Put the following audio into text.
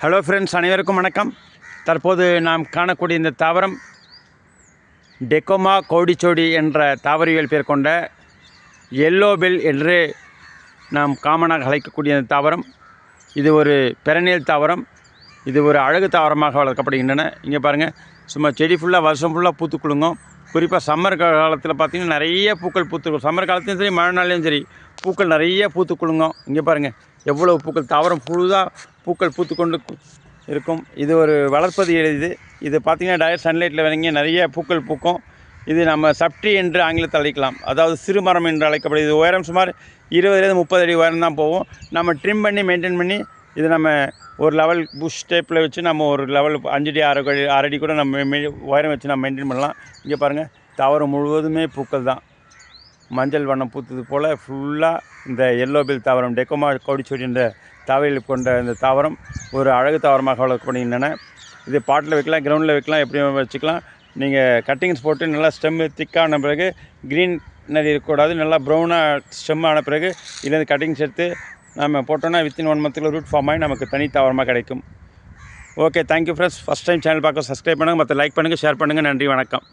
Hello friends, அனைவருக்கும் வணக்கம். தற்போது நாம் காணக்கூடிய இந்த தாவரம் டெக்கோமா கௌடிச்சோடி என்ற தாவரவியல் பெயர் கொண்ட எல்லோ பெல் என்று நாம் காமனாக அழைக்கக்கூடிய இந்த தாவரம். இது ஒரு பெரனியல் தாவரம். இது ஒரு அழகு தாவரமாக வளர்க்கப்படுகின்றன. இங்கே பாருங்கள், சும்மா செடி ஃபுல்லாக வருஷம் ஃபுல்லாக பூத்து குலுங்கும். குறிப்பாக சம்மர் காலத்தில் பார்த்திங்கன்னா நிறைய பூக்கள் பூத்துக்கும். சம்மர் காலத்துலையும் சரி, மழை நாள்லையும் சரி பூக்கள் நிறைய பூத்து குலுங்கும். இங்கே பாருங்கள் எவ்வளோ பூக்கள், தாவரம் ஃபுல்லாக பூக்கள் பூத்துக்கொண்டு இருக்கும். இது ஒரு வளர்ப்பது எளிது. இது பார்த்திங்கன்னா டைரக்ட் சன்லைட்டில் வரைங்க நிறைய பூக்கள் பூக்கும். இது நம்ம சப்ட்ரி என்று ஆங்கிலத்தில் அழைக்கலாம். அதாவது சிறுமரம் என்று அழைக்கப்படுது. இது உயரம் சுமார் 20-30 அடி உயரம் தான் போகும். நம்ம ட்ரிம் பண்ணி மெயின்டைன் பண்ணி இது நம்ம ஒரு லெவல் புஷ் டைப்பில் வச்சு நம்ம ஒரு லெவல் 5 அடி 6 அடி கூட நம்ம உயரம் வச்சு நம்ம மெயின்டைன் பண்ணலாம். இங்கே பாருங்கள், தாவரம் முழுவதுமே பூக்கள் தான். மஞ்சள் வண்ணம் பூத்தது போல் ஃபுல்லாக இந்த எல்லோ பெல் தாவரம் டெக்கோமா கௌடிச்சோடி என்ற தாவரில் கொண்ட இந்த தாவரம் ஒரு அழகு தாவரமாக வளர்க்கப்படுகின்றன. இது பாட்டில் வைக்கலாம், கிரவுண்டில் வைக்கலாம், எப்படியும் வச்சுக்கலாம். நீங்கள் கட்டிங்ஸ் போட்டு நல்லா ஸ்டெம்மு திக்கான பிறகு க்ரீனரி இருக்கக்கூடாது, நல்லா ப்ரௌனாக ஸ்டெம் ஆன பிறகு இதுலேருந்து கட்டிங்ஸ் எடுத்து நம்ம போட்டோன்னா வித்தின் 1 மந்த்தில் ரூட் ஃபார்ம் ஆகி நமக்கு தனி தாவரமாக கிடைக்கும். Okay, thank you friends. First time channel பார்க்க சப்ஸ்கிரைப் பண்ணுங்கள், மற்ற லைக் பண்ணுங்கள், ஷேர் பண்ணுங்கள். நன்றி, வணக்கம்.